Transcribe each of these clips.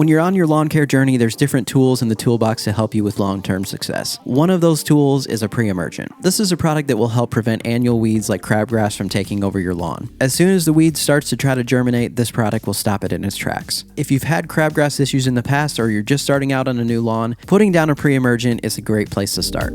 When you're on your lawn care journey, there's different tools in the toolbox to help you with long-term success. One of those tools is a pre-emergent. This is a product that will help prevent annual weeds like crabgrass from taking over your lawn. As soon as the weed starts to try to germinate, this product will stop it in its tracks. If you've had crabgrass issues in the past or you're just starting out on a new lawn, putting down a pre-emergent is a great place to start.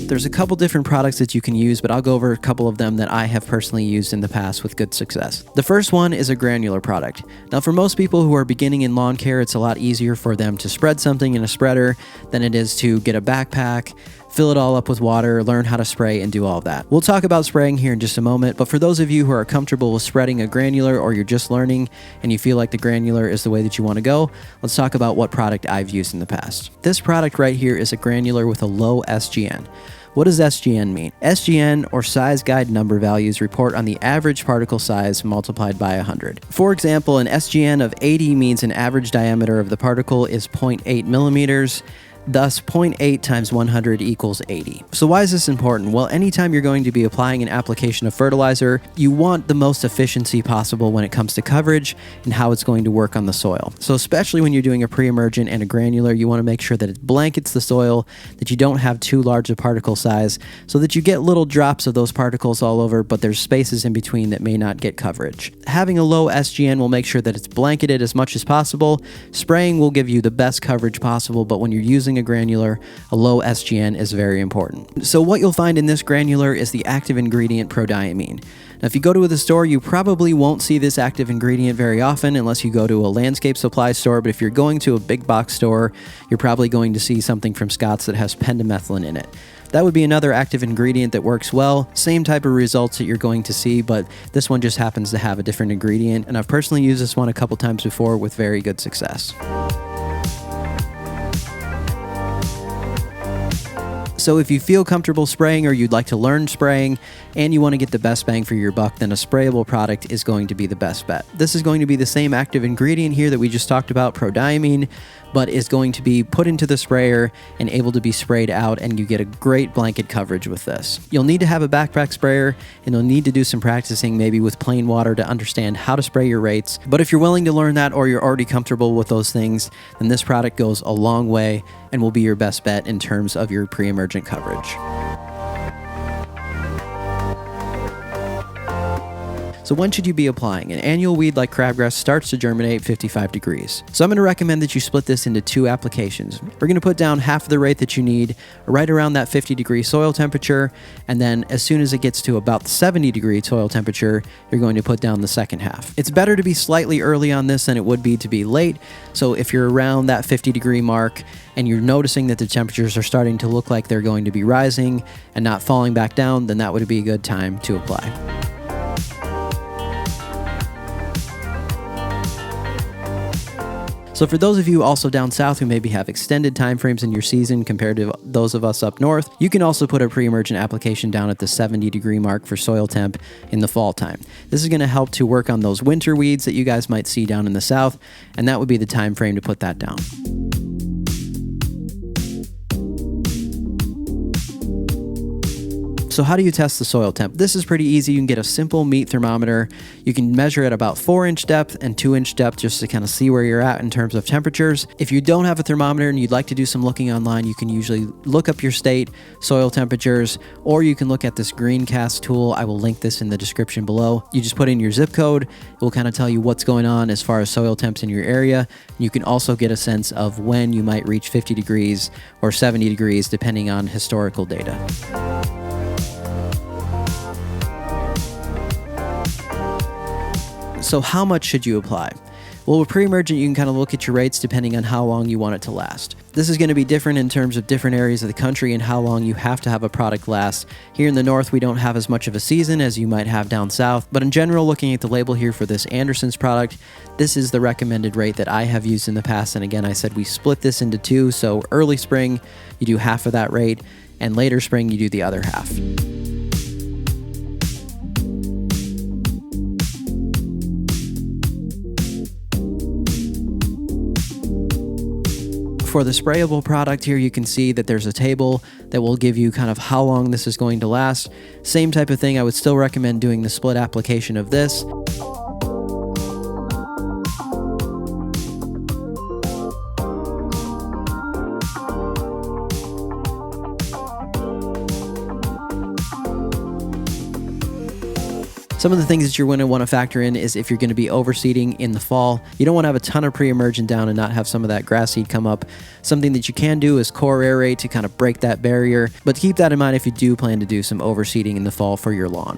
There's a couple different products that you can use, but I'll go over a couple of them that I have personally used in the past with good success. The first one is a granular product. Now, for most people who are beginning in lawn care, it's a lot easier for them to spread something in a spreader than it is to get a backpack, fill it all up with water, learn how to spray, and do all of that. We'll talk about spraying here in just a moment, but for those of you who are comfortable with spreading a granular or you're just learning and you feel like the granular is the way that you want to go, let's talk about what product I've used in the past. This product right here is a granular with a low SGN. What does SGN mean? SGN, or size guide number values, report on the average particle size multiplied by 100. For example, an SGN of 80 means an average diameter of the particle is 0.8 millimeters. Thus, 0.8 times 100 equals 80. So why is this important? Well, anytime you're going to be applying an application of fertilizer, you want the most efficiency possible when it comes to coverage and how it's going to work on the soil. So especially when you're doing a pre-emergent and a granular, you want to make sure that it blankets the soil, that you don't have too large a particle size, so that you get little drops of those particles all over, but there's spaces in between that may not get coverage. Having a low SGN will make sure that it's blanketed as much as possible. Spraying will give you the best coverage possible, but when you're using a granular, a low SGN is very important. So what you'll find in this granular is the active ingredient prodiamine. Now, if you go to the store, you probably won't see this active ingredient very often unless you go to a landscape supply store, but if you're going to a big box store, you're probably going to see something from Scott's that has pendimethalin in it. That would be another active ingredient that works well. Same type of results that you're going to see, but this one just happens to have a different ingredient, and I've personally used this one a couple times before with very good success. So if you feel comfortable spraying or you'd like to learn spraying and you want to get the best bang for your buck, then a sprayable product is going to be the best bet. This is going to be the same active ingredient here that we just talked about, prodiamine, but is going to be put into the sprayer and able to be sprayed out, and you get a great blanket coverage with this. You'll need to have a backpack sprayer, and you'll need to do some practicing maybe with plain water to understand how to spray your rates. But if you're willing to learn that or you're already comfortable with those things, then this product goes a long way and will be your best bet in terms of your pre-emergent coverage. So when should you be applying? An annual weed like crabgrass starts to germinate 55 degrees. So I'm going to recommend that you split this into two applications. We're going to put down half of the rate that you need, right around that 50-degree soil temperature, and then as soon as it gets to about 70-degree soil temperature, you're going to put down the second half. It's better to be slightly early on this than it would be to be late, so if you're around that 50-degree mark and you're noticing that the temperatures are starting to look like they're going to be rising and not falling back down, then that would be a good time to apply. So for those of you also down south who maybe have extended time frames in your season compared to those of us up north, you can also put a pre-emergent application down at the 70-degree mark for soil temp in the fall time. This is going to help to work on those winter weeds that you guys might see down in the south, and that would be the time frame to put that down. So how do you test the soil temp? This is pretty easy. You can get a simple meat thermometer. You can measure at about 4-inch depth and 2-inch depth just to kind of see where you're at in terms of temperatures. If you don't have a thermometer and you'd like to do some looking online, you can usually look up your state soil temperatures, or you can look at this Greencast tool. I will link this in the description below. You just put in your zip code. It will kind of tell you what's going on as far as soil temps in your area. You can also get a sense of when you might reach 50 degrees or 70 degrees depending on historical data. So how much should you apply? Well, with pre-emergent, you can kind of look at your rates depending on how long you want it to last. This is going to be different in terms of different areas of the country and how long you have to have a product last. Here in the north, we don't have as much of a season as you might have down south, but in general, looking at the label here for this Anderson's product, this is the recommended rate that I have used in the past. And again, I said we split this into two, so early spring, you do half of that rate, and later spring, you do the other half. For the sprayable product here, you can see that there's a table that will give you kind of how long this is going to last. Same type of thing, I would still recommend doing the split application of this. Some of the things that you're going to want to factor in is if you're going to be overseeding in the fall, you don't want to have a ton of pre-emergent down and not have some of that grass seed come up. Something that you can do is core aerate to kind of break that barrier, but keep that in mind if you do plan to do some overseeding in the fall for your lawn.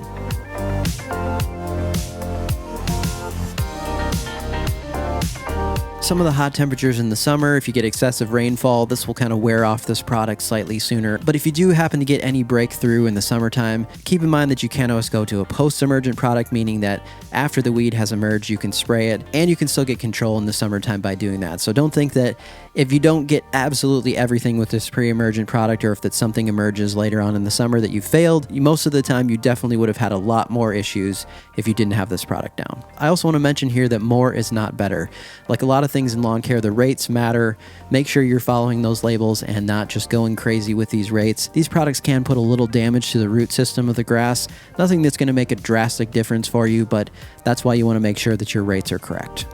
Some of the hot temperatures in the summer, if you get excessive rainfall, this will kind of wear off this product slightly sooner. But if you do happen to get any breakthrough in the summertime, keep in mind that you can always go to a post-emergent product, meaning that after the weed has emerged, you can spray it, and you can still get control in the summertime by doing that. So don't think that if you don't get absolutely everything with this pre-emergent product, or if that something emerges later on in the summer that you failed, most of the time you definitely would have had a lot more issues if you didn't have this product down. I also want to mention here that more is not better. Like a lot of things in lawn care, the rates matter. Make sure you're following those labels and not just going crazy with these rates. These products can put a little damage to the root system of the grass. Nothing that's going to make a drastic difference for you, but that's why you want to make sure that your rates are correct.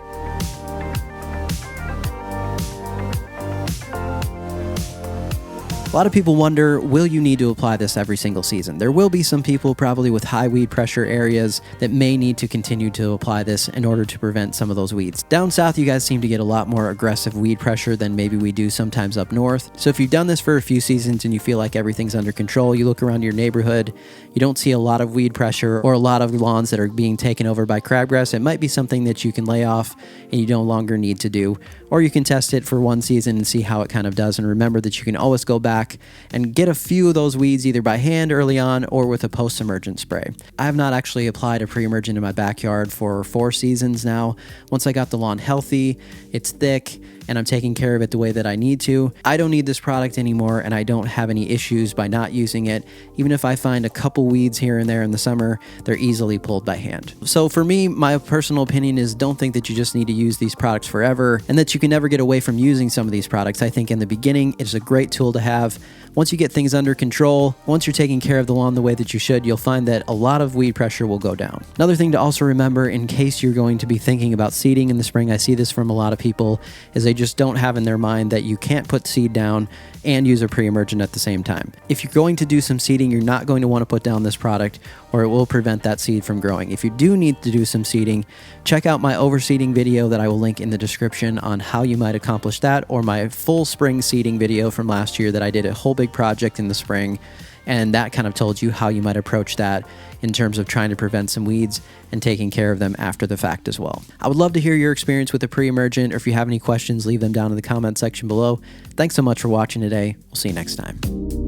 A lot of people wonder, will you need to apply this every single season? There will be some people probably with high weed pressure areas that may need to continue to apply this in order to prevent some of those weeds. Down south, you guys seem to get a lot more aggressive weed pressure than maybe we do sometimes up north. So if you've done this for a few seasons and you feel like everything's under control, you look around your neighborhood, you don't see a lot of weed pressure or a lot of lawns that are being taken over by crabgrass, it might be something that you can lay off and you no longer need to do. Or you can test it for one season and see how it kind of does. And remember that you can always go back and get a few of those weeds either by hand early on or with a post-emergent spray. I have not actually applied a pre-emergent in my backyard for 4 seasons now. Once I got the lawn healthy, it's thick, and I'm taking care of it the way that I need to, I don't need this product anymore, and I don't have any issues by not using it. Even if I find a couple weeds here and there in the summer, they're easily pulled by hand. So for me, my personal opinion is don't think that you just need to use these products forever and that you can never get away from using some of these products. I think in the beginning, it's a great tool to have. Once you get things under control, once you're taking care of the lawn the way that you should, you'll find that a lot of weed pressure will go down. Another thing to also remember in case you're going to be thinking about seeding in the spring, I see this from a lot of people, is they just don't have in their mind that you can't put seed down and use a pre-emergent at the same time. If you're going to do some seeding, you're not going to want to put down this product or it will prevent that seed from growing. If you do need to do some seeding, check out my overseeding video that I will link in the description on how you might accomplish that, or my full spring seeding video from last year that I did a whole big project in the spring, and that kind of told you how you might approach that in terms of trying to prevent some weeds and taking care of them after the fact as well. I would love to hear your experience with the pre-emergent, or if you have any questions, leave them down in the comment section below. Thanks so much for watching today. We'll see you next time.